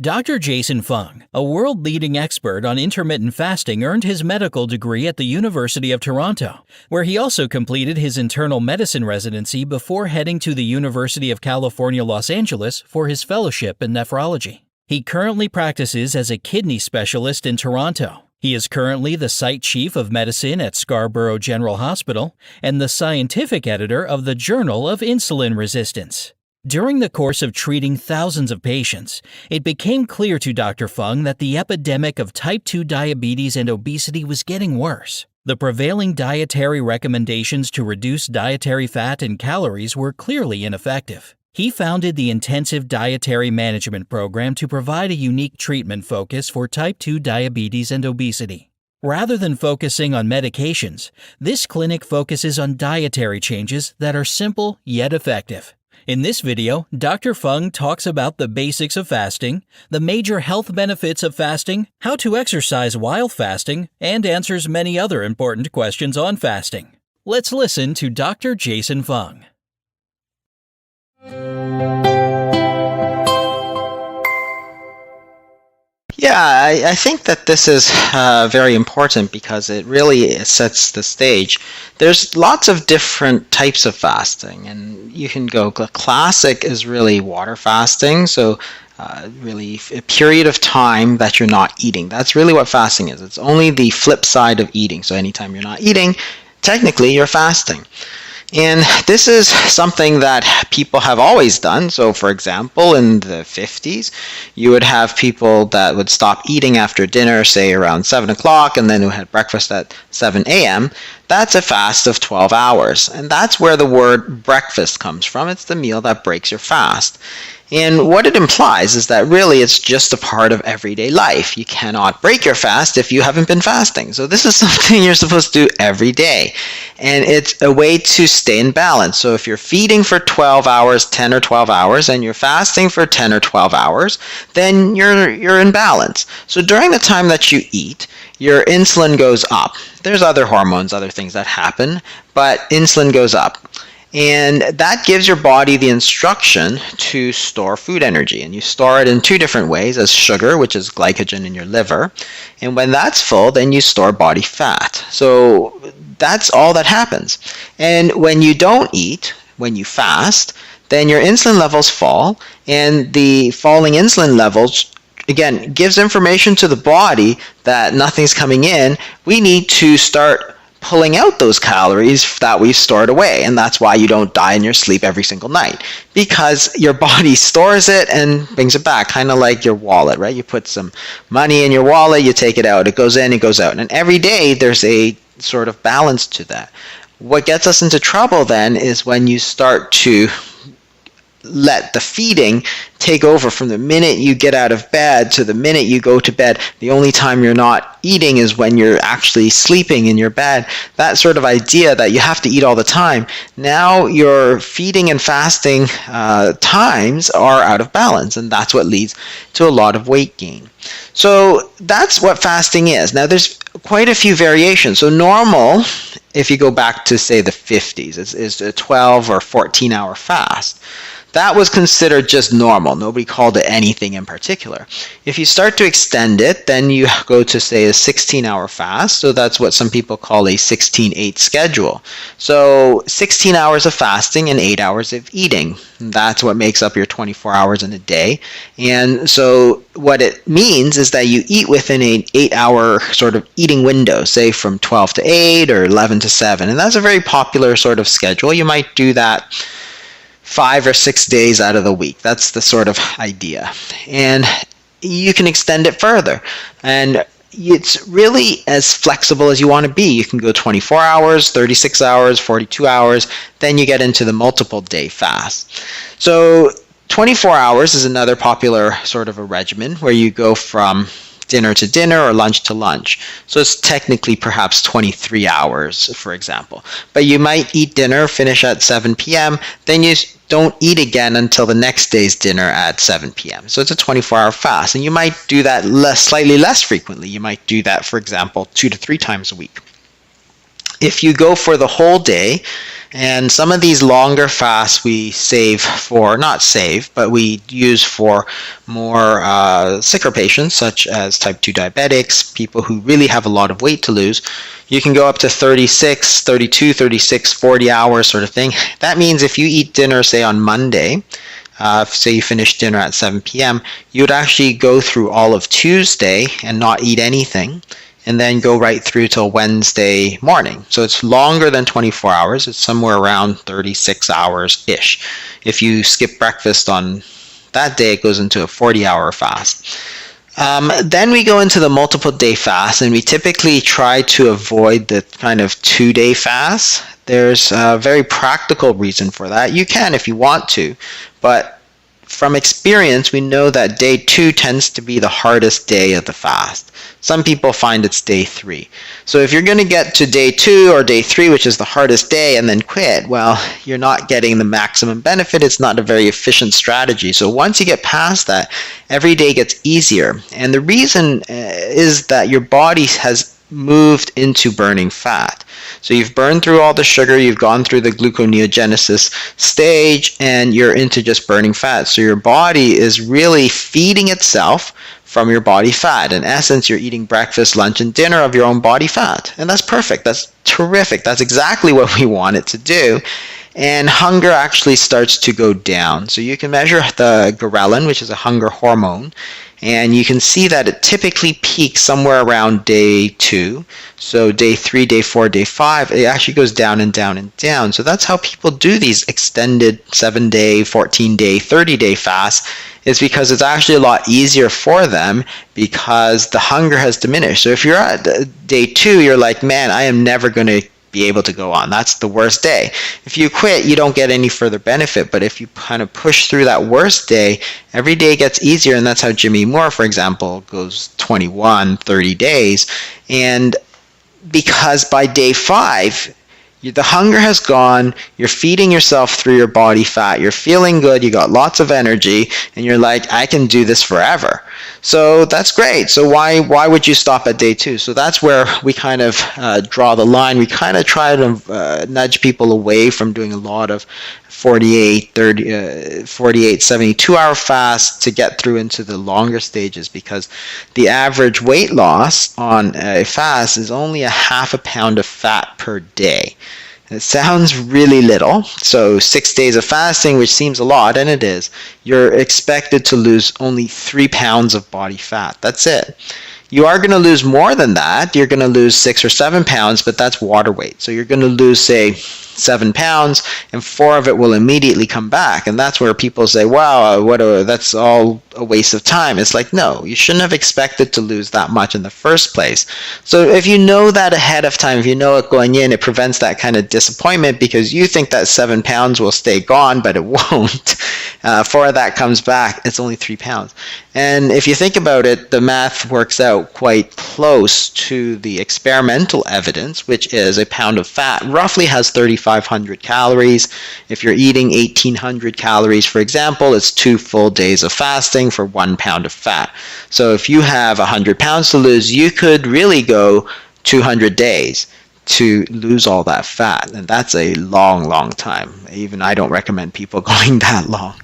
Dr. Jason Fung, a world-leading expert on intermittent fasting, earned his medical degree at the University of Toronto, where he also completed his internal medicine residency before heading to the University of California, Los Angeles for his fellowship in nephrology. He currently practices as a kidney specialist in Toronto. He is currently the site chief of medicine at Scarborough General Hospital and the scientific editor of the Journal of Insulin Resistance. During the course of treating thousands of patients, it became clear to Dr. Fung that the epidemic of type 2 diabetes and obesity was getting worse. The prevailing dietary recommendations to reduce dietary fat and calories were clearly ineffective. He founded the Intensive Dietary Management Program to provide a unique treatment focus for type 2 diabetes and obesity. Rather than focusing on medications, this clinic focuses on dietary changes that are simple yet effective. In this video, Dr. Fung talks about the basics of fasting, the major health benefits of fasting, how to exercise while fasting, and answers many other important questions on fasting. Let's listen to Dr. Jason Fung. Yeah, I think that this is very important because it really sets the stage. There's lots of different types of fasting, and you can go, classic is really water fasting, so really a period of time that you're not eating. That's really what fasting is. It's only the flip side of eating. So anytime you're not eating, technically you're fasting. And this is something that people have always done. So for example, in the 50s, you would have people that would stop eating after dinner, say around 7 o'clock, and then who had breakfast at 7 a.m. That's a fast of 12 hours. And that's where the word breakfast comes from. It's the meal that breaks your fast. And what it implies is that really it's just a part of everyday life. You cannot break your fast if you haven't been fasting. So this is something you're supposed to do every day. And it's a way to stay in balance. So if you're feeding for 12 hours, 10 or 12 hours, and you're fasting for 10 or 12 hours, then you're in balance. So during the time that you eat, your insulin goes up. There's other hormones, other things that happen, but insulin goes up. And that gives your body the instruction to store food energy. And you store it in two different ways, as sugar, which is glycogen in your liver. And when that's full, then you store body fat. So that's all that happens. And when you don't eat, when you fast, then your insulin levels fall. And the falling insulin levels, again, gives information to the body that nothing's coming in. We need to start pulling out those calories that we've stored away. And that's why you don't die in your sleep every single night, because your body stores it and brings it back, kind of like your wallet, right? You put some money in your wallet, you take it out, it goes in, it goes out. And every day there's a sort of balance to that. What gets us into trouble then is when you start to let the feeding take over from the minute you get out of bed to the minute you go to bed. The only time you're not eating is when you're actually sleeping in your bed. That sort of idea that you have to eat all the time. Now your feeding and fasting times are out of balance, and that's what leads to a lot of weight gain. So that's what fasting is. Now there's quite a few variations. So normal, if you go back to say the 50s, is a 12 or 14 hour fast. That was considered just normal. Nobody called it anything in particular. If you start to extend it, then you go to, say, a 16-hour fast. So that's what some people call a 16-8 schedule. So 16 hours of fasting and 8 hours of eating. That's what makes up your 24 hours in a day. And so what it means is that you eat within an 8-hour sort of eating window, say from 12 to 8 or 11 to 7. And that's a very popular sort of schedule. You might do that 5 or 6 days out of the week. That's the sort of idea. And you can extend it further. And it's really as flexible as you want to be. You can go 24 hours, 36 hours, 42 hours. Then you get into the multiple day fast. So 24 hours is another popular sort of a regimen where you go from dinner to dinner or lunch to lunch. So it's technically perhaps 23 hours, for example. But you might eat dinner, finish at 7 p.m., then you don't eat again until the next day's dinner at 7 p.m. So it's a 24-hour fast. And you might do that slightly less frequently. You might do that, for example, 2 to 3 times a week. If you go for the whole day, And some of these longer fasts we we use for more sicker patients, such as type 2 diabetics, people who really have a lot of weight to lose. You can go up to 36, 32, 36, 40 hours sort of thing. That means if you eat dinner, say on Monday, say you finish dinner at 7 p.m., you would actually go through all of Tuesday and not eat anything, and then go right through till Wednesday morning. So it's longer than 24 hours. It's somewhere around 36 hours-ish. If you skip breakfast on that day, it goes into a 40-hour fast. Then we go into the multiple day fast, and we typically try to avoid the kind of 2-day fast. There's a very practical reason for that. You can if you want to, but from experience, we know that day 2 tends to be the hardest day of the fast. Some people find it's day 3. So if you're going to get to day 2 or day 3, which is the hardest day, and then quit, well, you're not getting the maximum benefit. It's not a very efficient strategy. So once you get past that, every day gets easier. And the reason is that your body has moved into burning fat. So you've burned through all the sugar, you've gone through the gluconeogenesis stage, and you're into just burning fat. So your body is really feeding itself from your body fat. In essence, you're eating breakfast, lunch, and dinner of your own body fat. And that's perfect. That's terrific. That's exactly what we want it to do. And hunger actually starts to go down. So you can measure the ghrelin, which is a hunger hormone, and you can see that it typically peaks somewhere around day 2. So day 3, day 4, day 5, it actually goes down and down and down. So that's how people do these extended 7-day, 14-day, 30-day fasts, is because it's actually a lot easier for them because the hunger has diminished. So if you're at day 2, you're like, man, I am never going to be able to go on. That's the worst day. If you quit, you don't get any further benefit. But if you kind of push through that worst day, every day gets easier. And that's how Jimmy Moore, for example, goes 21, 30 days. And because by day 5, the hunger has gone, you're feeding yourself through your body fat, you're feeling good, you got lots of energy, and you're like, I can do this forever. So that's great. So why would you stop at day 2? So that's where we kind of draw the line. We kind of try to nudge people away from doing a lot of 48, 72-hour fasts to get through into the longer stages, because the average weight loss on a fast is only 0.5 pound of fat per day. It sounds really little. So 6 days of fasting, which seems a lot, and it is, you're expected to lose only 3 pounds of body fat. That's it. You are going to lose more than that. You're going to lose 6 or 7 pounds, but that's water weight. So you're going to lose, say, 7 pounds, and 4 of it will immediately come back. And that's where people say, wow, that's all a waste of time. It's like, no, you shouldn't have expected to lose that much in the first place. So if you know that ahead of time, if you know it going in, it prevents that kind of disappointment, because you think that 7 pounds will stay gone, but it won't. 4 of that comes back. It's only 3 pounds. And if you think about it, the math works out quite close to the experimental evidence, which is a pound of fat roughly has 3,500 calories. If you're eating 1,800 calories, for example, it's 2 full days of fasting for 1 pound of fat. So if you have 100 pounds to lose, you could really go 200 days to lose all that fat. And that's a long, long time. Even I don't recommend people going that long.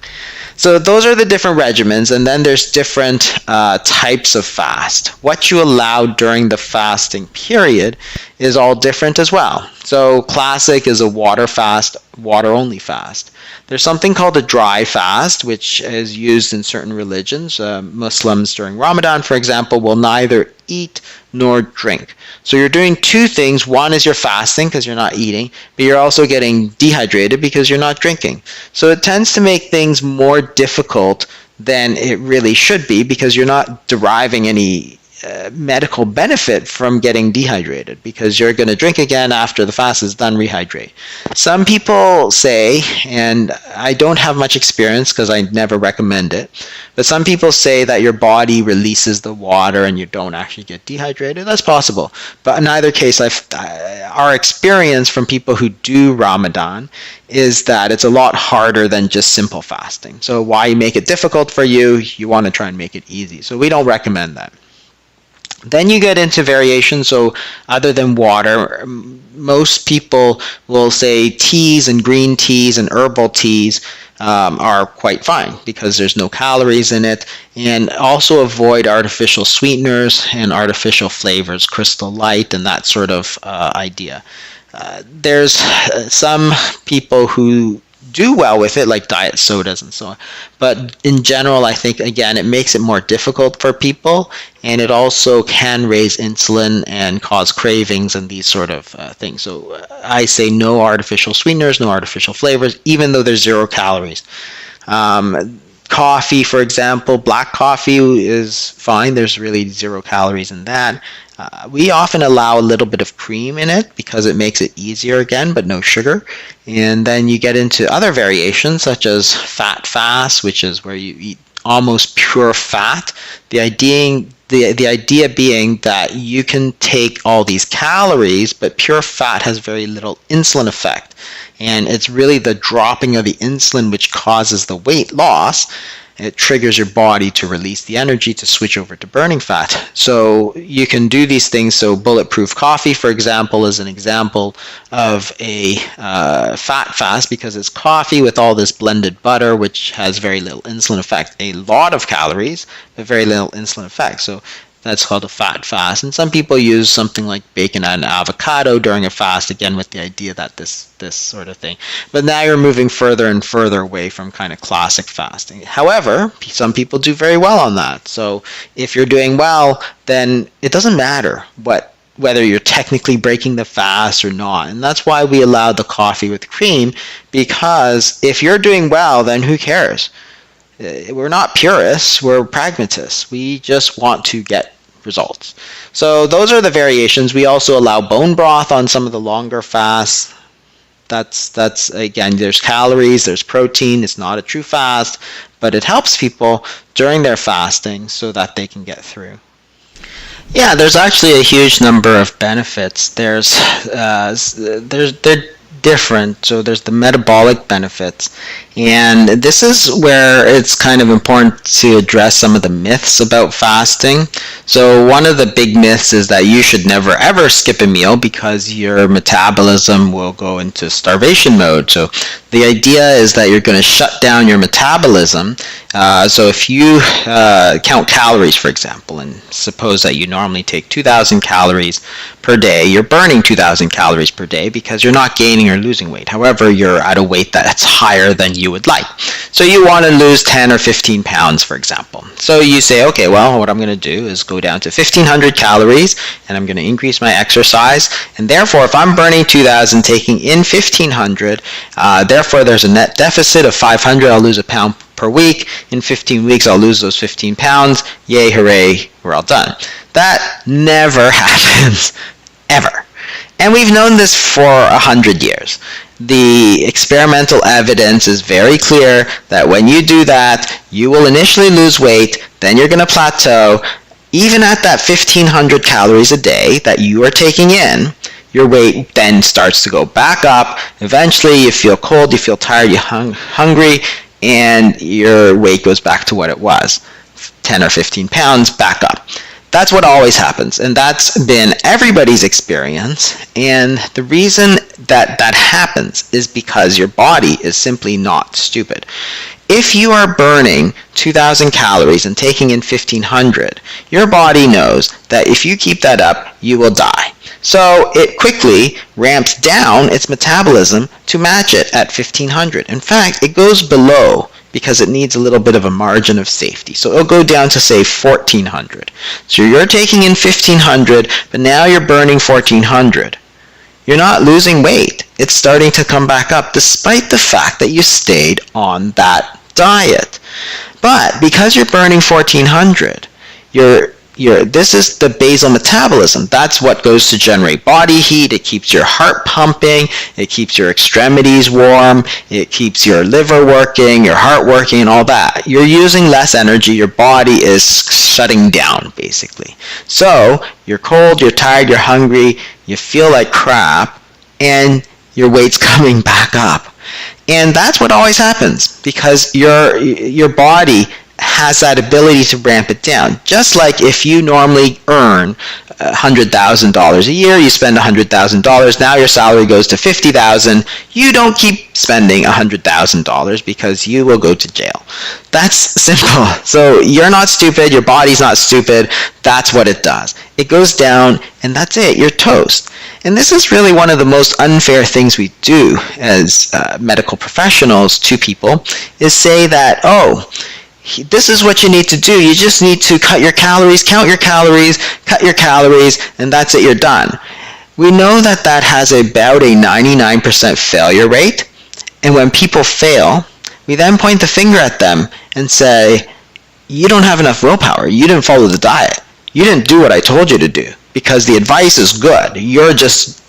So those are the different regimens, and then there's different types of fast. What you allow during the fasting period is all different as well. So classic is a water fast, water only fast. There's something called a dry fast, which is used in certain religions. Muslims during Ramadan, for example, will neither eat nor drink. So you're doing 2 things. One is you're fasting because you're not eating, but you're also getting dehydrated because you're not drinking. So it tends to make things more difficult than it really should be, because you're not deriving any medical benefit from getting dehydrated, because you're going to drink again after the fast is done, rehydrate. Some people say, and I don't have much experience because I never recommend it, but some people say that your body releases the water and you don't actually get dehydrated. That's possible. But in either case, our experience from people who do Ramadan is that it's a lot harder than just simple fasting. So why make it difficult for you? You want to try and make it easy. So we don't recommend that. Then you get into variations. So other than water, most people will say teas and green teas and herbal teas are quite fine because there's no calories in it. And also avoid artificial sweeteners and artificial flavors, Crystal Light and that sort of idea. There's some people who do well with it, like diet sodas and so on. But in general, I think, again, it makes it more difficult for people, and it also can raise insulin and cause cravings and these sort of things. So I say no artificial sweeteners, no artificial flavors, even though there's 0 calories. Coffee, for example, black coffee is fine. There's really 0 calories in that. We often allow a little bit of cream in it because it makes it easier again, but no sugar. And then you get into other variations such as fat fast, which is where you eat almost pure fat. The idea being that you can take all these calories, but pure fat has very little insulin effect. And it's really the dropping of the insulin which causes the weight loss. It triggers your body to release the energy to switch over to burning fat. So you can do these things. So bulletproof coffee, for example, is an example of a fat fast because it's coffee with all this blended butter, which has very little insulin effect. A lot of calories, but very little insulin effect. So that's called a fat fast. And some people use something like bacon and avocado during a fast, again with the idea that this sort of thing. But now you're moving further and further away from kind of classic fasting. However, some people do very well on that. So if you're doing well, then it doesn't matter whether you're technically breaking the fast or not. And that's why we allow the coffee with cream, because if you're doing well, then who cares? We're not purists, we're pragmatists. We just want to get results. So those are the variations. We also allow bone broth on some of the longer fasts. That's again, there's calories, there's protein. It's not a true fast, but it helps people during their fasting so that they can get through. Yeah, there's actually a huge number of benefits. They're different. So there's the metabolic benefits, and this is where it's kind of important to address some of the myths about fasting. So one of the big myths is that you should never ever skip a meal because your metabolism will go into starvation mode. So the idea is that you're going to shut down your metabolism. So if you count calories, for example, and suppose that you normally take 2,000 calories per day, you're burning 2,000 calories per day because you're not gaining or losing weight. However, you're at a weight that's higher than you would like. So you want to lose 10 or 15 pounds, for example. So you say, okay, well, what I'm going to do is go down to 1,500 calories, and I'm going to increase my exercise. And therefore, if I'm burning 2,000, taking in 1,500, therefore there's a net deficit of 500. I'll lose a pound per week. In 15 weeks, I'll lose those 15 pounds. Yay, hooray, we're all done. That never happens, ever. And we've known this for 100 years. The experimental evidence is very clear that when you do that, you will initially lose weight, then you're going to plateau. Even at that 1,500 calories a day that you are taking in, your weight then starts to go back up. Eventually, you feel cold, you feel tired, you're hungry, and your weight goes back to what it was, 10 or 15 pounds back up. That's what always happens, and that's been everybody's experience. And the reason that happens is because your body is simply not stupid. If you are burning 2,000 calories and taking in 1,500, your body knows that if you keep that up, you will die. So it quickly ramps down its metabolism to match it at 1,500. In fact, it goes below because it needs a little bit of a margin of safety. So it'll go down to, say, 1,400. So you're taking in 1,500, but now you're burning 1,400. You're not losing weight. It's starting to come back up despite the fact that you stayed on that diet. But because you're burning 1,400, this is the basal metabolism. That's what goes to generate body heat. It keeps your heart pumping. It keeps your extremities warm. It keeps your liver working, your heart working, and all that. You're using less energy. Your body is shutting down, basically. So you're cold, you're tired, you're hungry, you feel like crap, and your weight's coming back up. And that's what always happens because your body has that ability to ramp it down. Just like if you normally earn $100,000 a year, you spend $100,000, now your salary goes to $50,000, you don't keep spending $100,000 because you will go to jail. That's simple. So you're not stupid, your body's not stupid, that's what it does. It goes down and that's it, you're toast. And this is really one of the most unfair things we do as medical professionals to people, is say that, oh, this is what you need to do. You just need to cut your calories, count your calories, cut your calories, and that's it, you're done. We know that that has about a 99% failure rate, and when people fail, we then point the finger at them and say, you don't have enough willpower, you didn't follow the diet, you didn't do what I told you to do, because the advice is good, you're just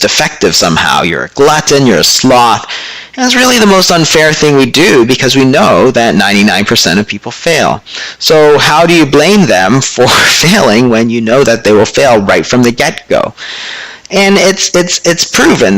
defective somehow, you're a glutton, you're a sloth. And it's really the most unfair thing we do, because we know that 99% of people fail. So how do you blame them for failing when you know that they will fail right from the get-go? And it's proven.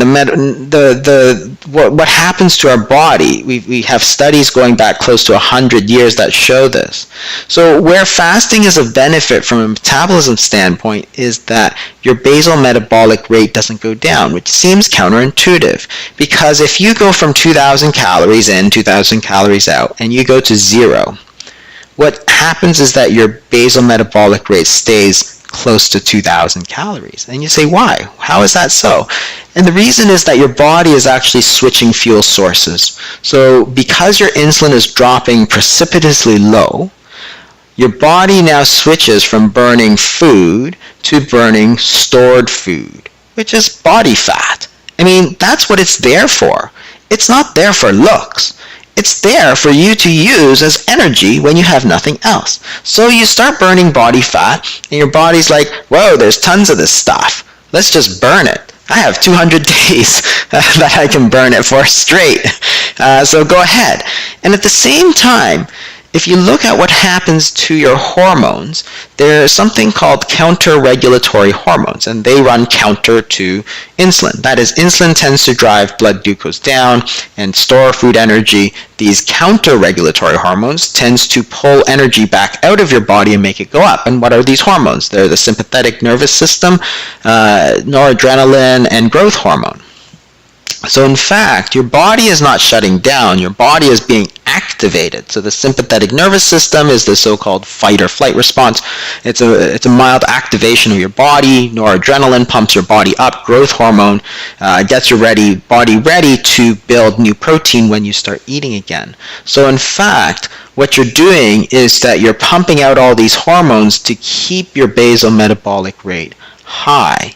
What happens to our body, we have studies going back close to 100 years that show this. So where fasting is of benefit from a metabolism standpoint is that your basal metabolic rate doesn't go down, which seems counterintuitive. Because if you go from 2,000 calories in, 2,000 calories out, and you go to zero, what happens is that your basal metabolic rate stays close to 2,000 calories. And you say, why? How is that so? And the reason is that your body is actually switching fuel sources. So because your insulin is dropping precipitously low, your body now switches from burning food to burning stored food, which is body fat. I mean, that's what it's there for. It's not there for looks. It's there for you to use as energy when you have nothing else. So you start burning body fat, and your body's like, whoa, there's tons of this stuff. Let's just burn it. I have 200 days that I can burn it for straight. So go ahead. And at the same time, if you look at what happens to your hormones, there's something called counter-regulatory hormones, and they run counter to insulin. That is, insulin tends to drive blood glucose down and store food energy. These counter-regulatory hormones tends to pull energy back out of your body and make it go up. And what are these hormones? They're the sympathetic nervous system, noradrenaline, and growth hormone. So in fact, your body is not shutting down, your body is being activated. So the sympathetic nervous system is the so-called fight or flight response. It's a mild activation of your body. Noradrenaline pumps your body up. Growth hormone gets your body ready to build new protein when you start eating again. So in fact, what you're doing is that you're pumping out all these hormones to keep your basal metabolic rate high.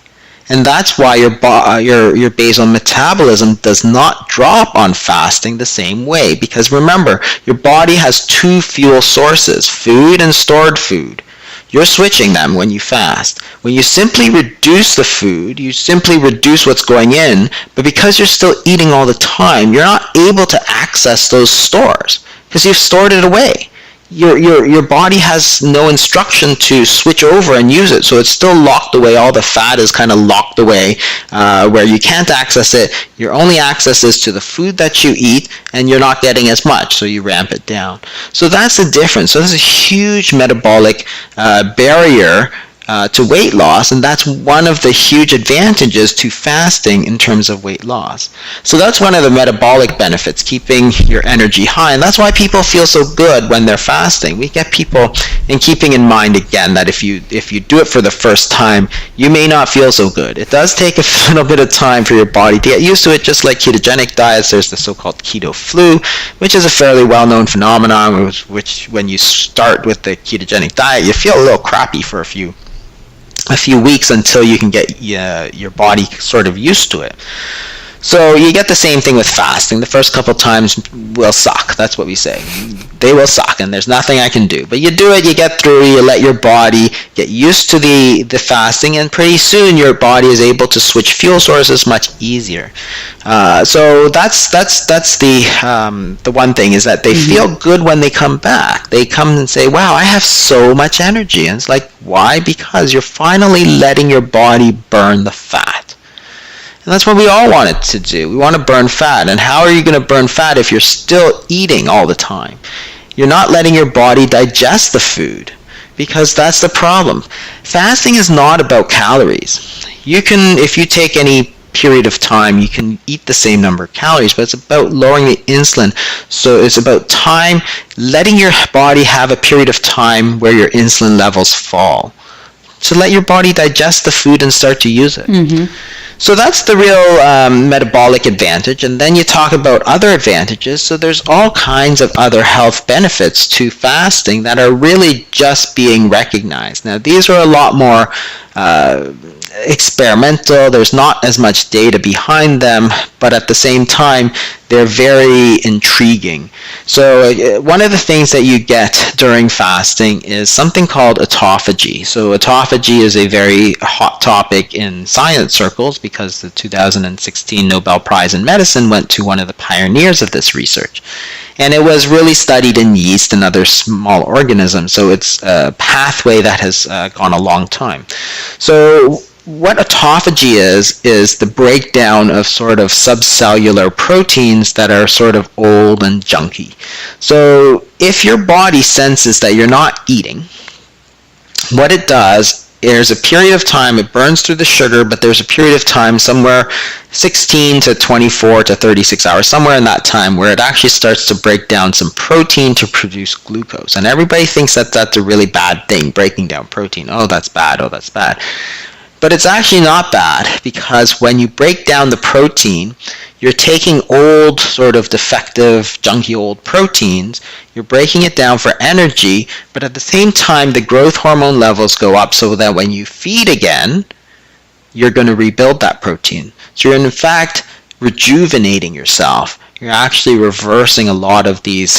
And that's why your basal metabolism does not drop on fasting the same way. Because remember, your body has two fuel sources, food and stored food. You're switching them when you fast. When you simply reduce the food, you simply reduce what's going in, but because you're still eating all the time, you're not able to access those stores because you've stored it away. Your body has no instruction to switch over and use it, so it's still locked away. All the fat is kind of locked away where you can't access it. Your only access is to the food that you eat, and you're not getting as much, so you ramp it down. So that's the difference. So there's a huge metabolic barrier to weight loss, and that's one of the huge advantages to fasting in terms of weight loss. So that's one of the metabolic benefits, keeping your energy high, and that's why people feel so good when they're fasting. We get people, and keeping in mind again that if you do it for the first time, you may not feel so good. It does take a little bit of time for your body to get used to it, just like ketogenic diets. There's the so-called keto flu, which is a fairly well-known phenomenon, which when you start with the ketogenic diet, you feel a little crappy for a few weeks until you can get your body sort of used to it. So you get the same thing with fasting. The first couple times will suck. That's what we say. They will suck, and there's nothing I can do. But you do it, you get through, you let your body get used to the fasting, and pretty soon your body is able to switch fuel sources much easier. So that's the one thing, is that they feel good when they come back. They come and say, wow, I have so much energy. And it's like, why? Because you're finally letting your body burn the fat. And that's what we all want it to do. We want to burn fat. And how are you going to burn fat if you're still eating all the time? you're not letting your body digest the food, because that's the problem. Fasting is not about calories. You can, if you take any period of time, you can eat the same number of calories, but it's about lowering the insulin. So it's about time, letting your body have a period of time where your insulin levels fall. So let your body digest the food and start to use it. Mm-hmm. So that's the real metabolic advantage. And then you talk about other advantages. So there's all kinds of other health benefits to fasting that are really just being recognized. Now, these are a lot more experimental. There's not as much data behind them, but at the same time, they're very intriguing. So one of the things that you get during fasting is something called autophagy. So autophagy is a very hot topic in science circles because the 2016 Nobel Prize in Medicine went to one of the pioneers of this research. And it was really studied in yeast and other small organisms. So it's a pathway that has gone a long time. So what autophagy is the breakdown of sort of subcellular proteins that are sort of old and junky. So if your body senses that you're not eating, what it does, there's a period of time, it burns through the sugar, but there's a period of time somewhere 16 to 24 to 36 hours, somewhere in that time, where it actually starts to break down some protein to produce glucose. And everybody thinks that that's a really bad thing, breaking down protein. Oh, that's bad. Oh, that's bad. But it's actually not bad, because when you break down the protein, you're taking old, sort of defective, junky old proteins, you're breaking it down for energy, but at the same time, the growth hormone levels go up so that when you feed again, you're going to rebuild that protein. So you're in fact rejuvenating yourself. You're actually reversing a lot of these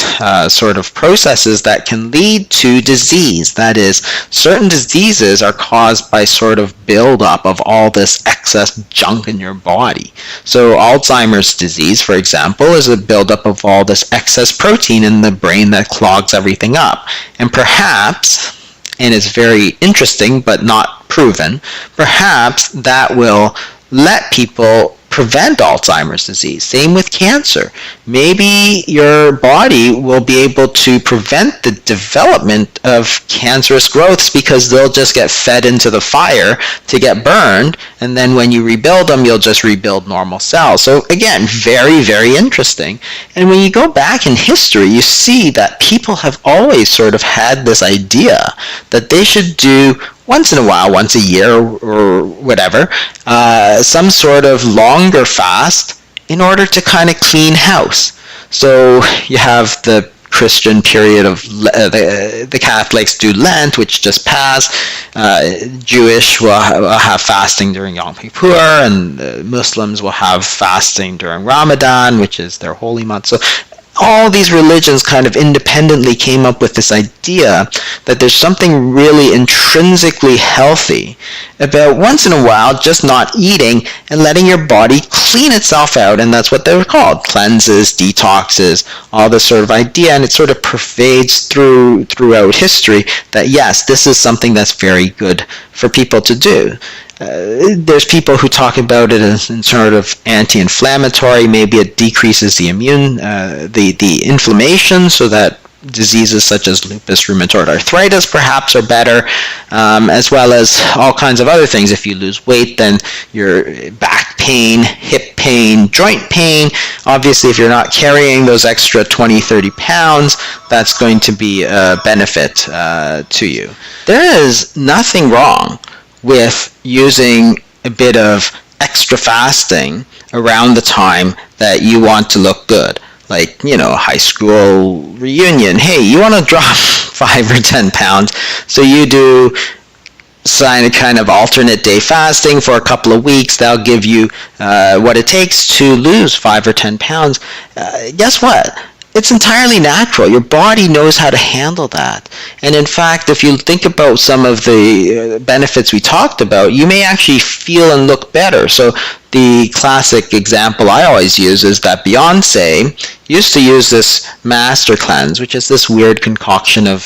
sort of processes that can lead to disease. That is, certain diseases are caused by sort of buildup of all this excess junk in your body. So Alzheimer's disease, for example, is a buildup of all this excess protein in the brain that clogs everything up. And perhaps, and it's very interesting but not proven, perhaps that will let people prevent Alzheimer's disease. Same with cancer. Maybe your body will be able to prevent the development of cancerous growths because they'll just get fed into the fire to get burned, and then when you rebuild them, you'll just rebuild normal cells. So again, very, very interesting. And when you go back in history, you see that people have always sort of had this idea that they should do once in a while, once a year or whatever, some sort of longer fast in order to kind of clean house. So you have the Christian period of the Catholics do Lent, which just passed. Jewish will have fasting during Yom Kippur, and Muslims will have fasting during Ramadan, which is their holy month. So all these religions kind of independently came up with this idea that there's something really intrinsically healthy about once in a while just not eating and letting your body clean itself out. And that's what they were called, cleanses, detoxes, all this sort of idea. And it sort of pervades throughout history that yes, this is something that's very good for people to do. There's people who talk about it as in sort of anti-inflammatory. Maybe it decreases the the inflammation, so that diseases such as lupus, rheumatoid arthritis perhaps are better, as well as all kinds of other things. If you lose weight, then your back pain, hip pain, joint pain. Obviously, if you're not carrying those extra 20, 30 pounds, that's going to be a benefit to you. There is nothing wrong with using a bit of extra fasting around the time that you want to look good. Like, high school reunion. Hey, you want to drop 5 or 10 pounds, so you do sign a kind of alternate day fasting for a couple of weeks. That'll give you what it takes to lose 5 or 10 pounds. Guess what? It's entirely natural. Your body knows how to handle that. And in fact, if you think about some of the benefits we talked about, you may actually feel and look better. So the classic example I always use is that Beyonce used to use this master cleanse, which is this weird concoction of,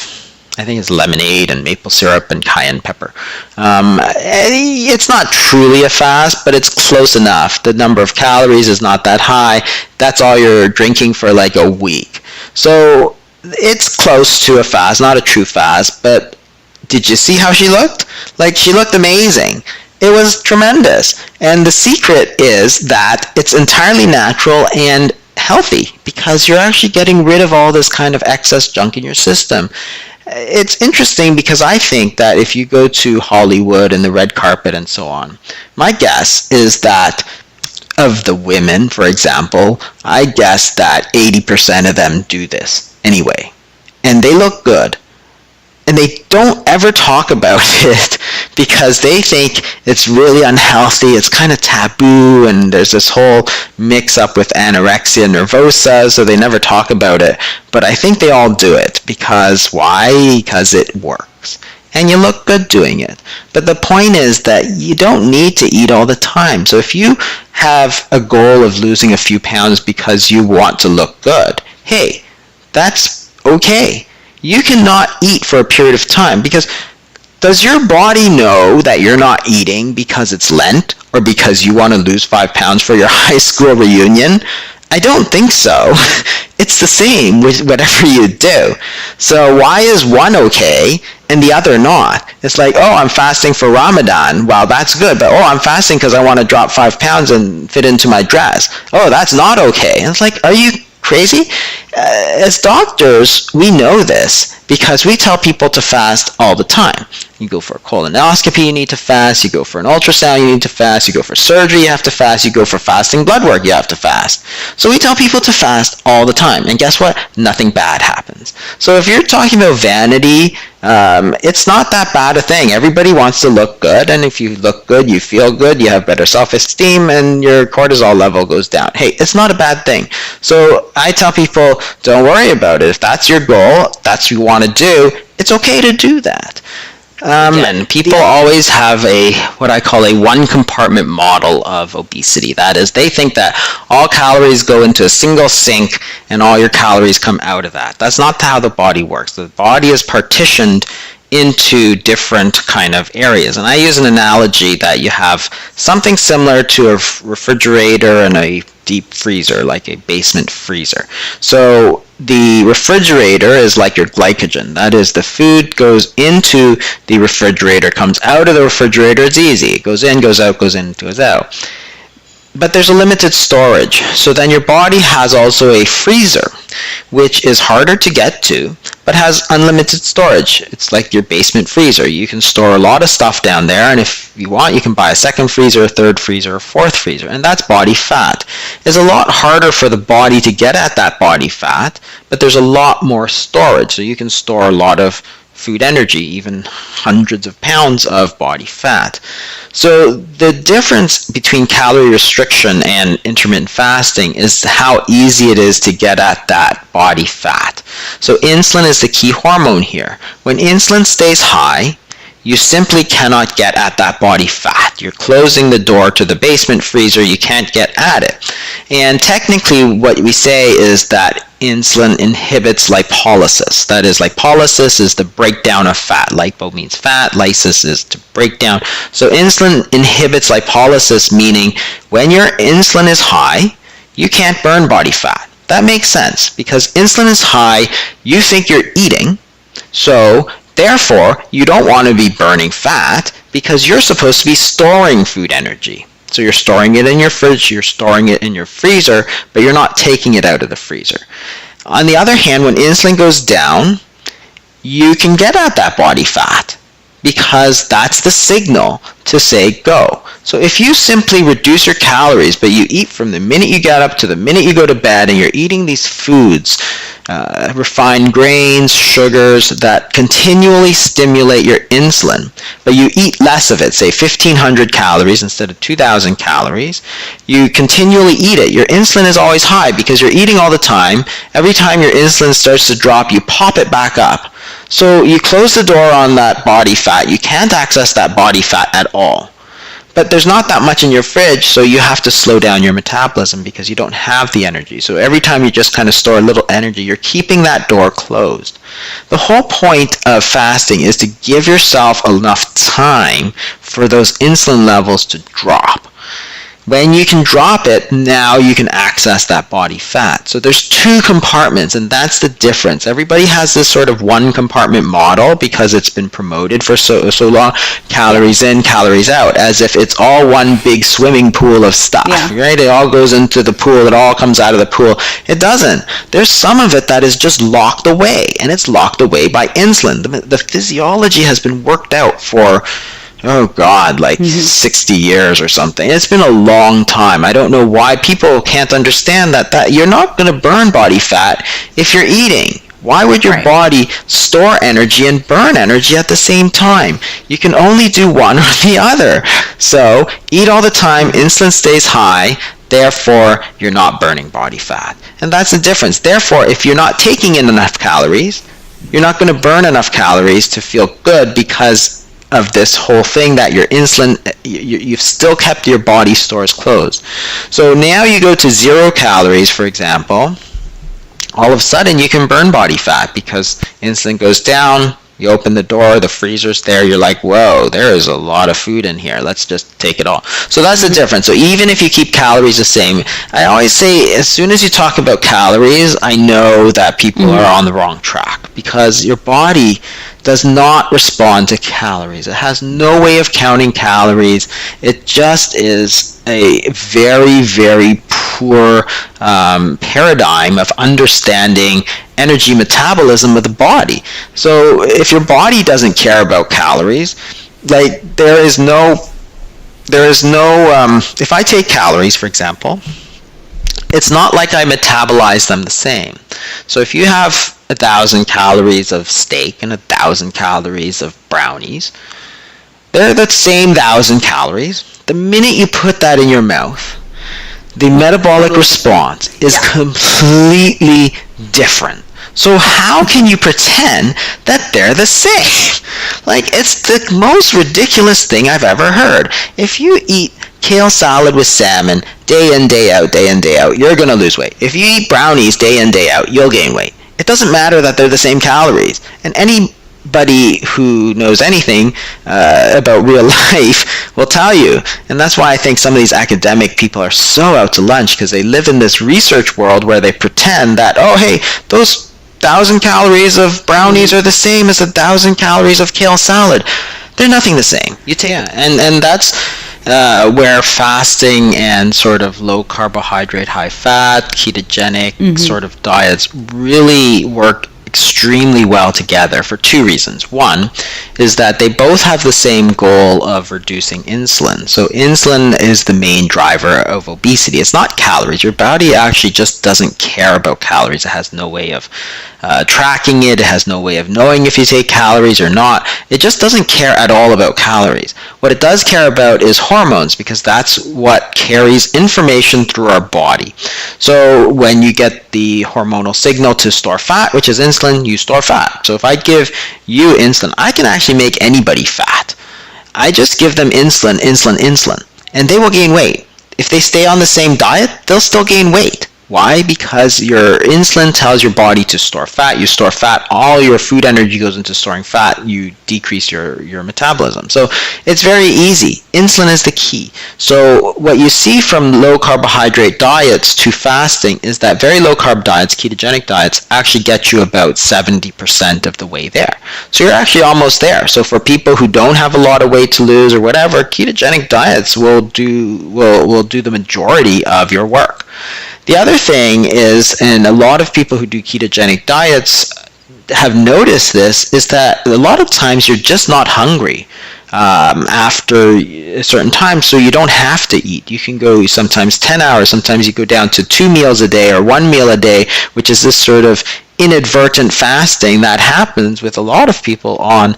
I think it's lemonade and maple syrup and cayenne pepper. It's not truly a fast, but it's close enough. The number of calories is not that high. That's all you're drinking for like a week. So It's close to a fast, not a true fast, but did you see how she looked? Like, she looked amazing. It was tremendous. And the secret is that it's entirely natural and healthy because you're actually getting rid of all this kind of excess junk in your system. It's interesting because I think that if you go to Hollywood and the red carpet and so on, my guess is that of the women, for example, I guess that 80% of them do this anyway. And they look good. And they don't ever talk about it because they think it's really unhealthy, it's kind of taboo, and there's this whole mix-up with anorexia nervosa, so they never talk about it. But I think they all do it because why? Because it works. And you look good doing it. But the point is that you don't need to eat all the time. So if you have a goal of losing a few pounds because you want to look good, hey, that's okay. You cannot eat for a period of time because does your body know that you're not eating because it's Lent or because you want to lose 5 pounds for your high school reunion? I don't think so. It's the same with whatever you do. So why is one okay and the other not? It's like, oh, I'm fasting for Ramadan. Well, that's good. But, oh, I'm fasting because I want to drop 5 pounds and fit into my dress. Oh, that's not okay. And it's like, are you crazy? As doctors, we know this because we tell people to fast all the time. You go for a colonoscopy, you need to fast. You go for an ultrasound, you need to fast. You go for surgery, you have to fast. You go for fasting blood work, you have to fast. So we tell people to fast all the time. And guess what? Nothing bad happens. So if you're talking about vanity, it's not that bad a thing. Everybody wants to look good, and if you look good, you feel good, you have better self-esteem, and your cortisol level goes down. Hey, it's not a bad thing. So I tell people, don't worry about it. If that's your goal, that's what you want to do, it's okay to do that. And people always have what I call a one compartment model of obesity. That is, they think that all calories go into a single sink and all your calories come out of that. That's not how the body works. The body is partitioned into different kind of areas. And I use an analogy that you have something similar to a refrigerator and a deep freezer, like a basement freezer. So the refrigerator is like your glycogen. That is, the food goes into the refrigerator, comes out of the refrigerator, it's easy. It goes in, goes out, goes in, goes out. But there's a limited storage. So then your body has also a freezer, which is harder to get to, but has unlimited storage. It's like your basement freezer. You can store a lot of stuff down there, and if you want, you can buy a second freezer, a third freezer, a fourth freezer, and that's body fat. It's a lot harder for the body to get at that body fat, but there's a lot more storage, so you can store a lot of food energy, even hundreds of pounds of body fat. So the difference between calorie restriction and intermittent fasting is how easy it is to get at that body fat. So insulin is the key hormone here. When insulin stays high, you simply cannot get at that body fat. You're closing the door to the basement freezer. You can't get at it. And technically what we say is that insulin inhibits lipolysis. That is, lipolysis is the breakdown of fat. Lipo means fat, lysis is to break down. So insulin inhibits lipolysis, meaning when your insulin is high, you can't burn body fat. That makes sense because insulin is high, you think you're eating, so therefore, you don't want to be burning fat because you're supposed to be storing food energy. So you're storing it in your fridge, you're storing it in your freezer, but you're not taking it out of the freezer. On the other hand, when insulin goes down, you can get at that body fat because that's the signal to say go. So if you simply reduce your calories, but you eat from the minute you get up to the minute you go to bed, and you're eating these foods, refined grains, sugars that continually stimulate your insulin, but you eat less of it, say 1,500 calories instead of 2,000 calories, you continually eat it. Your insulin is always high because you're eating all the time. Every time your insulin starts to drop, you pop it back up. So you close the door on that body fat. You can't access that body fat at all. But there's not that much in your fridge, so you have to slow down your metabolism because you don't have the energy. So every time you just kind of store a little energy, you're keeping that door closed. The whole point of fasting is to give yourself enough time for those insulin levels to drop. When you can drop it, now you can access that body fat. So there's two compartments, and that's the difference. Everybody has this sort of one compartment model because it's been promoted for so long, calories in, calories out, as if it's all one big swimming pool of stuff, right? It all goes into the pool, it all comes out of the pool. It doesn't. There's some of it that is just locked away, and it's locked away by insulin. The physiology has been worked out for 60 years or something. It's been a long time. I don't know why people can't understand that you're not going to burn body fat if you're eating. Why would your body store energy and burn energy at the same time? You can only do one or the other. So eat all the time, insulin stays high, therefore you're not burning body fat. And that's the difference. Therefore, if you're not taking in enough calories, you're not going to burn enough calories to feel good because of this whole thing that your insulin, you've still kept your body stores closed. So now you go to 0 calories, for example, all of a sudden you can burn body fat because insulin goes down, you open the door, the freezer's there, you're like, whoa, there is a lot of food in here, let's just take it all. So that's the difference. So even if you keep calories the same, I always say as soon as you talk about calories, I know that people are on the wrong track because your body does not respond to calories. It has no way of counting calories. It just is a very, very poor paradigm of understanding energy metabolism of the body. So if your body doesn't care about calories, like there is no if I take calories, for example, it's not like I metabolize them the same. So if you have 1,000 calories of steak and 1,000 calories of brownies, they're the same 1,000 calories. The minute you put that in your mouth, the metabolic response is completely different. So how can you pretend that they're the same? Like, it's the most ridiculous thing I've ever heard. If you eat kale salad with salmon day in, day out, you're going to lose weight. If you eat brownies day in, day out, you'll gain weight. It doesn't matter that they're the same calories. And anybody who knows anything about real life will tell you. And that's why I think some of these academic people are so out to lunch, because they live in this research world where they pretend that, oh, hey, those 1,000 calories of brownies are the same as 1,000 calories of kale salad. They're nothing the same. And that's where fasting and sort of low carbohydrate, high fat, ketogenic sort of diets really work extremely well together for two reasons. One is that they both have the same goal of reducing insulin. So insulin is the main driver of obesity. It's not calories. Your body actually just doesn't care about calories. It has no way of tracking it. It has no way of knowing if you take calories or not. It just doesn't care at all about calories. What it does care about is hormones, because that's what carries information through our body. So when you get the hormonal signal to store fat, which is insulin, you store fat. So if I give you insulin, I can actually make anybody fat. I just give them insulin, and they will gain weight. If they stay on the same diet, they'll still gain weight. Why? Because your insulin tells your body to store fat. You store fat, all your food energy goes into storing fat. You decrease your metabolism. So it's very easy. Insulin is the key. So what you see from low carbohydrate diets to fasting is that very low carb diets, ketogenic diets, actually get you about 70% of the way there. So you're actually almost there. So for people who don't have a lot of weight to lose or whatever, ketogenic diets will do the majority of your work. The other thing is, and a lot of people who do ketogenic diets have noticed this, is that a lot of times you're just not hungry after a certain time, so you don't have to eat. You can go sometimes 10 hours, sometimes you go down to 2 meals a day or 1 meal a day, which is this sort of inadvertent fasting that happens with a lot of people on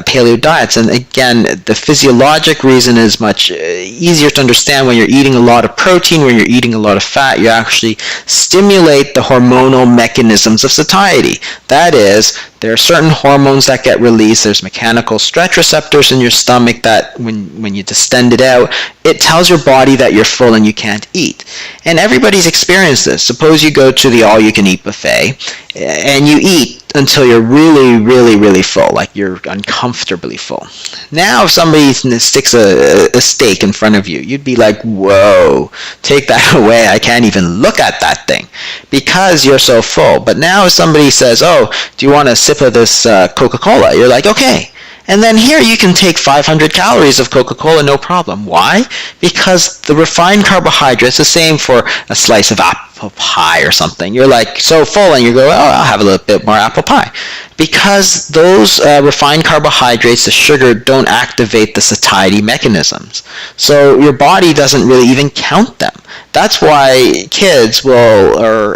paleo diets. And again, the physiologic reason is much easier to understand. When you're eating a lot of protein, when you're eating a lot of fat, you actually stimulate the hormonal mechanisms of satiety. That is, there are certain hormones that get released. There's mechanical stretch receptors in your stomach that when you distend it out, it tells your body that you're full and you can't eat. And everybody's experienced this. Suppose you go to the all-you-can-eat buffet and you eat until you're really, really, really full, like you're uncomfortably full. Now, if somebody sticks a steak in front of you, you'd be like, whoa, take that away. I can't even look at that thing because you're so full. But now if somebody says, oh, do you want a sip of this Coca-Cola? You're like, okay. And then here you can take 500 calories of Coca-Cola, no problem. Why? Because the refined carbohydrates, the same for a slice of apple pie or something. You're like so full and you go, oh, I'll have a little bit more apple pie. Because those refined carbohydrates, the sugar, don't activate the satiety mechanisms. So your body doesn't really even count them. That's why kids will, or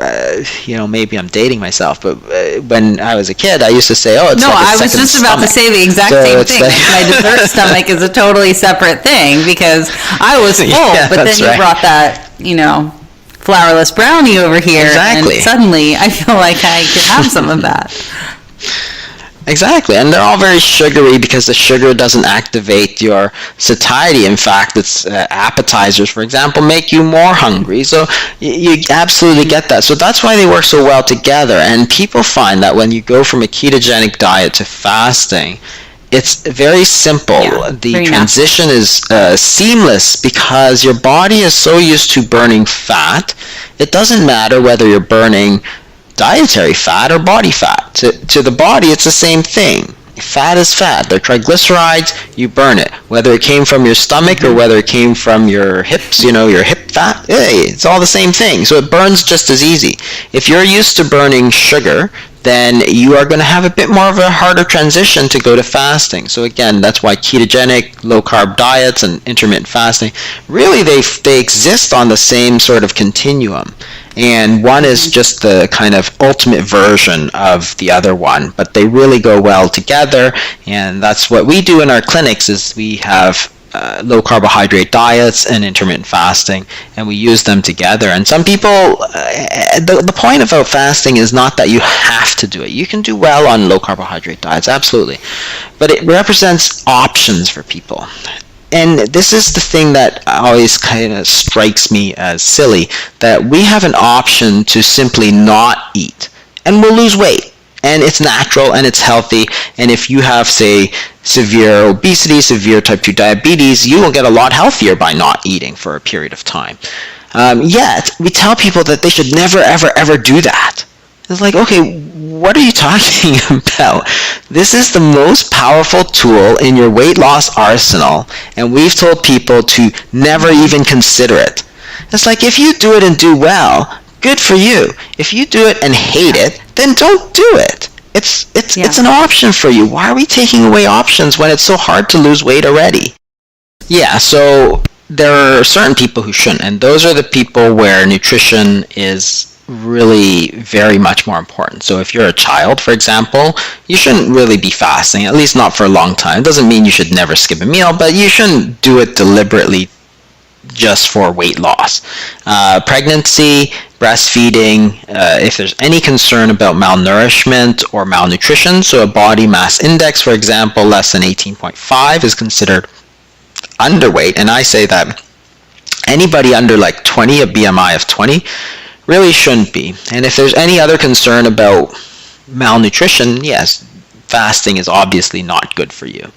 maybe I'm dating myself, but when I was a kid, I used to say, "Oh, it's no." like a I was just about to say the exact same thing. Like, my dessert stomach is a totally separate thing because I was full, but then you brought that, flourless brownie over here, exactly. And suddenly I feel like I could have some of that. Exactly, and they're all very sugary because the sugar doesn't activate your satiety. In fact, it's appetizers, for example, make you more hungry. So you absolutely get that. So that's why they work so well together. And people find that when you go from a ketogenic diet to fasting, it's very simple. The transition is seamless because your body is so used to burning fat. It doesn't matter whether you're burning dietary fat or body fat. To the body, it's the same thing. Fat is fat. They're triglycerides, you burn it. Whether it came from your stomach or whether it came from your hips, your hip fat, it's all the same thing. So it burns just as easy. If you're used to burning sugar, then you are going to have a bit more of a harder transition to go to fasting. So again, that's why ketogenic, low-carb diets and intermittent fasting, really they exist on the same sort of continuum. And one is just the kind of ultimate version of the other one, but they really go well together. And that's what we do in our clinics is we have low carbohydrate diets and intermittent fasting, and we use them together. And some people, the point about fasting is not that you have to do it. You can do well on low carbohydrate diets, absolutely, but it represents options for people. And this is the thing that always kind of strikes me as silly, that we have an option to simply not eat and we'll lose weight. And it's natural and it's healthy. And if you have, say, severe obesity, severe type 2 diabetes, you will get a lot healthier by not eating for a period of time. Yet, we tell people that they should never, ever, ever do that. It's like, okay, what are you talking about? This is the most powerful tool in your weight loss arsenal, and we've told people to never even consider it. It's like, if you do it and do well, good for you. If you do it and hate it, then don't do it. It's an option for you. Why are we taking away options when it's so hard to lose weight already? Yeah, so there are certain people who shouldn't, and those are the people where nutrition is really very much more important. So if you're a child, for example, you shouldn't really be fasting, at least not for a long time. It doesn't mean you should never skip a meal, but you shouldn't do it deliberately just for weight loss. Pregnancy, breastfeeding, if there's any concern about malnourishment or malnutrition, so a body mass index, for example, less than 18.5 is considered underweight, and I say that anybody under like 20, a BMI of 20, really shouldn't be. And if there's any other concern about malnutrition, yes, fasting is obviously not good for you.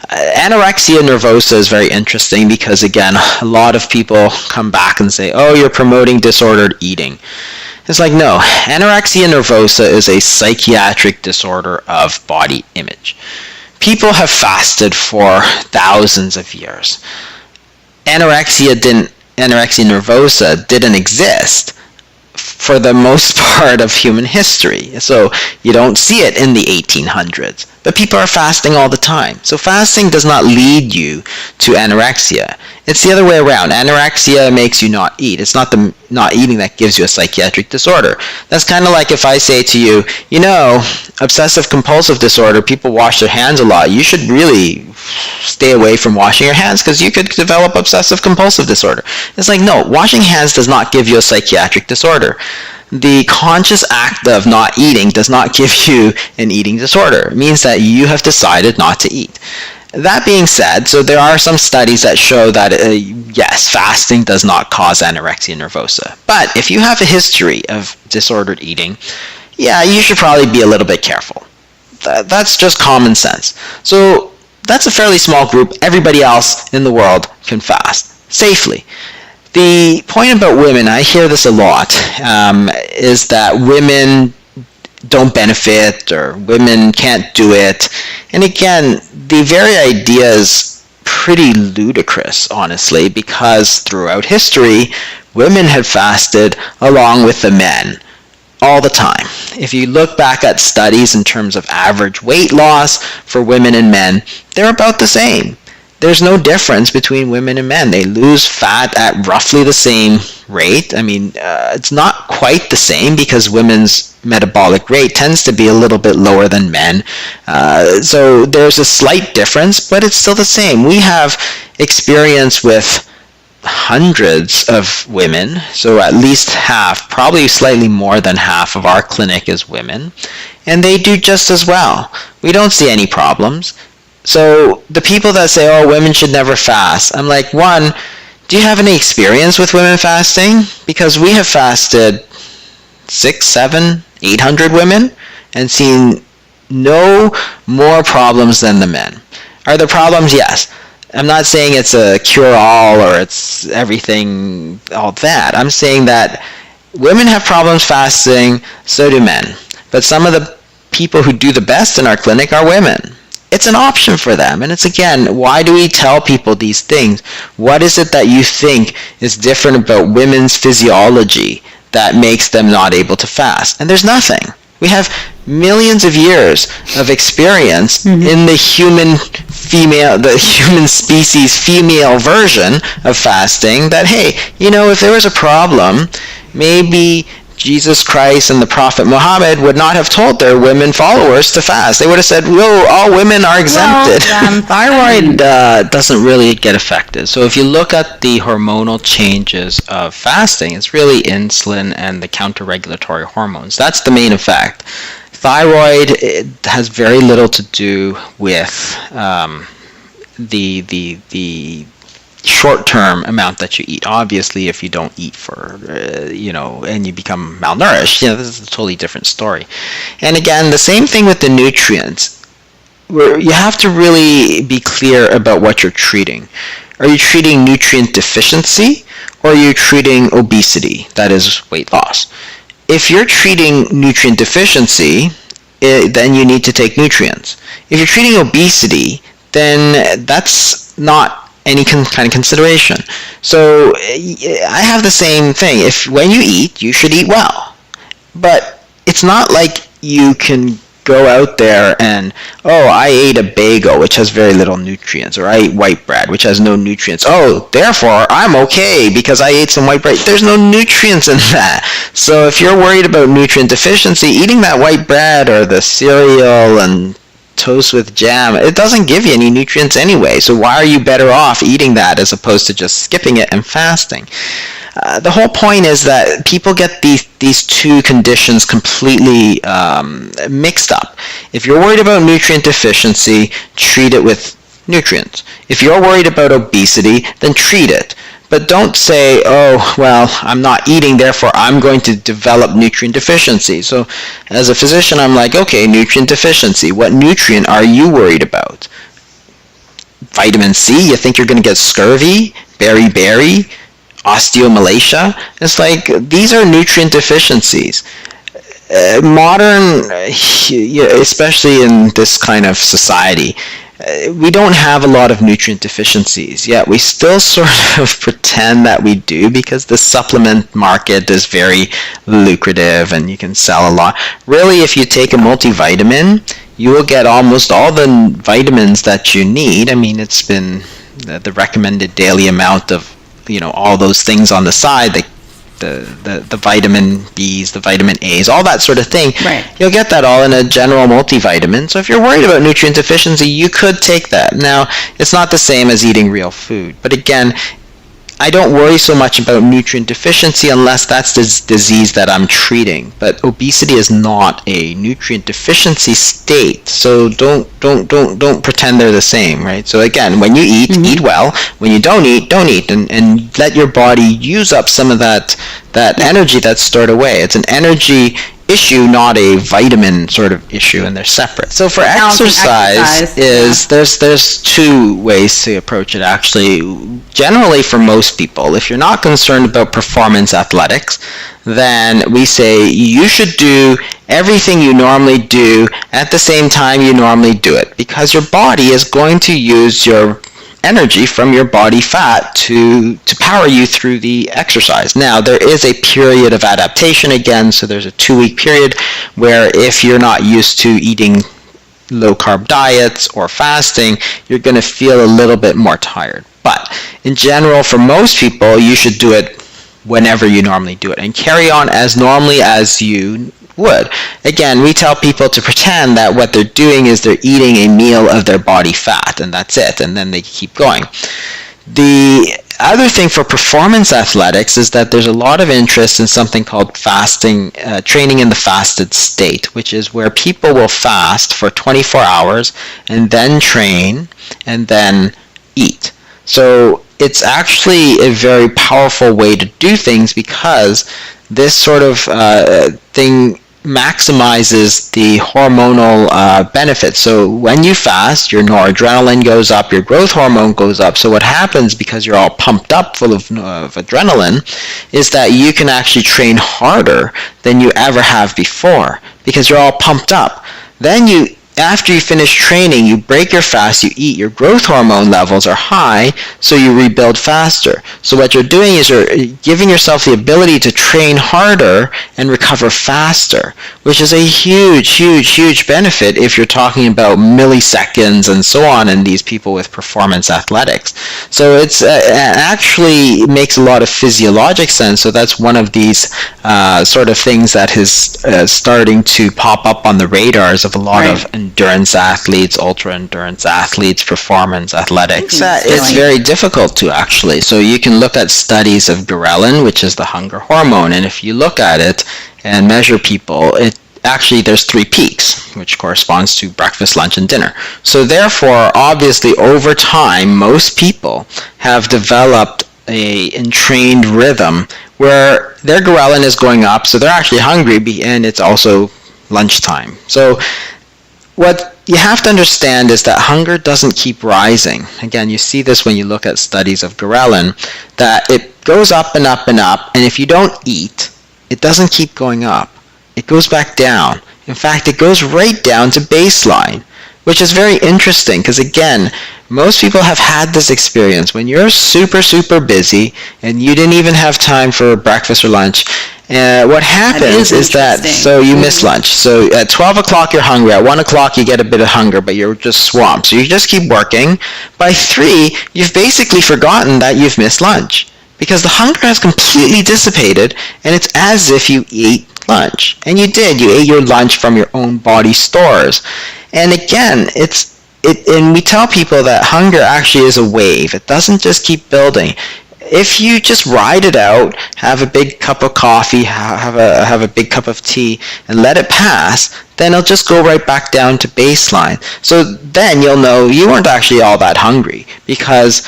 Anorexia nervosa is very interesting because, again, a lot of people come back and say, oh, you're promoting disordered eating. It's like, no, anorexia nervosa is a psychiatric disorder of body image. People have fasted for thousands of years. Anorexia nervosa didn't exist for the most part of human history. So you don't see it in the 1800s. But people are fasting all the time. So fasting does not lead you to anorexia. It's the other way around. Anorexia makes you not eat. It's not the not eating that gives you a psychiatric disorder. That's kind of like if I say to you, obsessive compulsive disorder, people wash their hands a lot. You should really stay away from washing your hands because you could develop obsessive compulsive disorder. It's like, no, washing hands does not give you a psychiatric disorder. The conscious act of not eating does not give you an eating disorder. It means that you have decided not to eat. That being said, so there are some studies that show that, yes, fasting does not cause anorexia nervosa. But if you have a history of disordered eating, yeah, you should probably be a little bit careful. That's just common sense. So that's a fairly small group. Everybody else in the world can fast safely. The point about women, I hear this a lot, is that women don't benefit or women can't do it. And again, the very idea is pretty ludicrous, honestly, because throughout history, women have fasted along with the men all the time. If you look back at studies in terms of average weight loss for women and men, they're about the same. There's no difference between women and men. They lose fat at roughly the same rate. I mean, it's not quite the same because women's metabolic rate tends to be a little bit lower than men. So there's a slight difference, but it's still the same. We have experience with hundreds of women, so at least half, probably slightly more than half of our clinic is women, and they do just as well. We don't see any problems. So the people that say, oh, women should never fast, I'm like, one, do you have any experience with women fasting? Because we have fasted 600, 700, 800 women and seen no more problems than the men. Are there problems? Yes. I'm not saying it's a cure-all or it's everything, all that. I'm saying that women have problems fasting, so do men. But some of the people who do the best in our clinic are women. It's an option for them. And it's, again, why do we tell people these things? What is it that you think is different about women's physiology that makes them not able to fast? And there's nothing. We have millions of years of experience in the human species female version of fasting that, hey, if there was a problem, maybe Jesus Christ and the Prophet Muhammad would not have told their women followers to fast. They would have said, whoa, all women are exempted. Well, thyroid doesn't really get affected. So if you look at the hormonal changes of fasting, it's really insulin and the counter-regulatory hormones. That's the main effect. Thyroid has very little to do with the short-term amount that you eat. Obviously, if you don't eat for, and you become malnourished, this is a totally different story. And again, the same thing with the nutrients. You have to really be clear about what you're treating. Are you treating nutrient deficiency or are you treating obesity, that is weight loss? If you're treating nutrient deficiency, then you need to take nutrients. If you're treating obesity, then that's not any kind of consideration. So I have the same thing. When you eat, you should eat well. But it's not like you can go out there and, I ate a bagel, which has very little nutrients, or I ate white bread, which has no nutrients. Therefore, I'm okay because I ate some white bread. There's no nutrients in that. So if you're worried about nutrient deficiency, eating that white bread or the cereal and toast with jam, it doesn't give you any nutrients anyway. So why are you better off eating that as opposed to just skipping it and fasting? The whole point is that people get these two conditions completely mixed up. If you're worried about nutrient deficiency, treat it with nutrients. If you're worried about obesity, then treat it. But don't say, I'm not eating, therefore I'm going to develop nutrient deficiency. So as a physician, I'm like, okay, nutrient deficiency. What nutrient are you worried about? Vitamin C? You think you're going to get scurvy? Beriberi? Osteomalacia? It's like, these are nutrient deficiencies. Modern, especially in this kind of society, we don't have a lot of nutrient deficiencies, yet we still sort of pretend that we do because the supplement market is very lucrative and you can sell a lot. Really, if you take a multivitamin, you will get almost all the vitamins that you need. I mean, it's been the recommended daily amount of, all those things on the side, the vitamin B's, the vitamin A's, all that sort of thing. Right. You'll get that all in a general multivitamin. So if you're worried about nutrient deficiency, you could take that. Now, it's not the same as eating real food. But again, I don't worry so much about nutrient deficiency unless that's the disease that I'm treating. But obesity is not a nutrient deficiency state. So don't pretend they're the same, right? So again, when you eat, eat well. When you don't eat, and let your body use up some of that that energy that's stored away. It's an energy issue, not a vitamin sort of issue, and they're separate. So for exercise there's two ways to approach it actually. Generally, for most people, if you're not concerned about performance athletics, then we say you should do everything you normally do at the same time you normally do it, because your body is going to use your energy from your body fat to power you through the exercise. Now, there is a period of adaptation again, so there's a 2-week period where if you're not used to eating low-carb diets or fasting, you're going to feel a little bit more tired. But in general, for most people, you should do it whenever you normally do it and carry on as normally as you would. Again, we tell people to pretend that what they're doing is they're eating a meal of their body fat, and that's it, and then they keep going. The other thing for performance athletics is that there's a lot of interest in something called fasting, training in the fasted state, which is where people will fast for 24 hours and then train and then eat. So it's actually a very powerful way to do things, because this sort of thing maximizes the hormonal benefits. So when you fast, your noradrenaline goes up, your growth hormone goes up. So what happens, because you're all pumped up full of adrenaline, is that you can actually train harder than you ever have before, because you're all pumped up. Then after you finish training, you break your fast, you eat, your growth hormone levels are high, so you rebuild faster. So what you're doing is you're giving yourself the ability to train harder and recover faster, which is a huge, huge, huge benefit if you're talking about milliseconds and so on in these people with performance athletics. So it's actually makes a lot of physiologic sense. So that's one of these sort of things that is starting to pop up on the radars of a lot of endurance athletes, ultra endurance athletes, performance athletics. It's very difficult to actually. So you can look at studies of ghrelin, which is the hunger hormone, and if you look at it and measure people, there's 3 peaks, which corresponds to breakfast, lunch, and dinner. So therefore, obviously, over time, most people have developed a entrained rhythm where their ghrelin is going up, so they're actually hungry, and it's also lunchtime. So what you have to understand is that hunger doesn't keep rising. Again, you see this when you look at studies of ghrelin, that it goes up and up and up, and if you don't eat, it doesn't keep going up. It goes back down. In fact, it goes right down to baseline, which is very interesting, because again, most people have had this experience when you're super, super busy and you didn't even have time for breakfast or lunch. What happens is that, so you miss lunch. So at 12 o'clock you're hungry, at 1 o'clock you get a bit of hunger, but you're just swamped. So you just keep working. By 3, you've basically forgotten that you've missed lunch, because the hunger has completely dissipated, and it's as if you ate lunch. And you did. You ate your lunch from your own body stores. And again, and we tell people that hunger actually is a wave. It doesn't just keep building. If you just ride it out, have a big cup of coffee, have a big cup of tea, and let it pass, then it'll just go right back down to baseline. So then you'll know you weren't actually all that hungry, because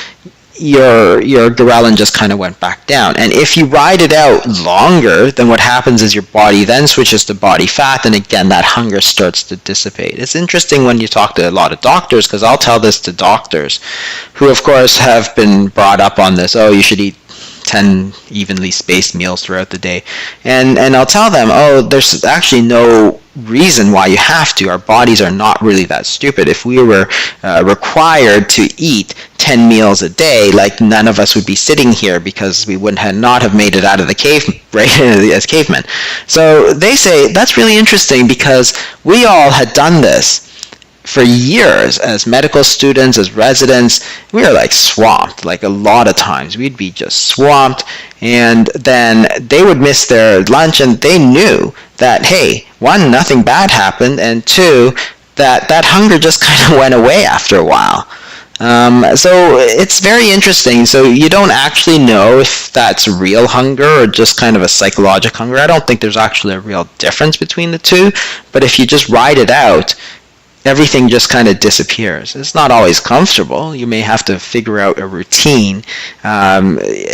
your ghrelin just kind of went back down. And if you ride it out longer, then what happens is your body then switches to body fat, and again that hunger starts to dissipate. It's interesting when you talk to a lot of doctors, because I'll tell this to doctors who of course have been brought up on this, you should eat 10 evenly spaced meals throughout the day, and I'll tell them, there's actually no reason why you have to. Our bodies are not really that stupid. If we were required to eat 10 meals a day, like, none of us would be sitting here, because we would not have made it out of the cave, right, as cavemen. So they say that's really interesting, because we all had done this for years as medical students, as residents. We were like swamped, like a lot of times we'd be just swamped, and then they would miss their lunch, and they knew that, hey, 1, nothing bad happened, and 2, that hunger just kind of went away after a while. So it's very interesting. So you don't actually know if that's real hunger or just kind of a psychological hunger. I don't think there's actually a real difference between the two, but if you just ride it out, everything just kind of disappears. It's not always comfortable. You may have to figure out a routine.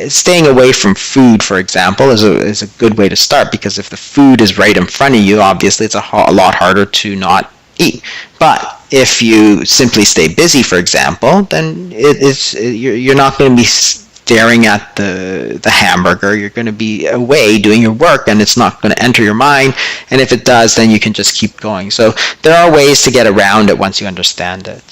Staying away from food, for example, is a good way to start, because if the food is right in front of you, obviously it's a lot harder to not eat. But if you simply stay busy, for example, then you're not going to be staring at the hamburger. You're going to be away doing your work, and it's not going to enter your mind. And if it does, then you can just keep going. So there are ways to get around it once you understand it.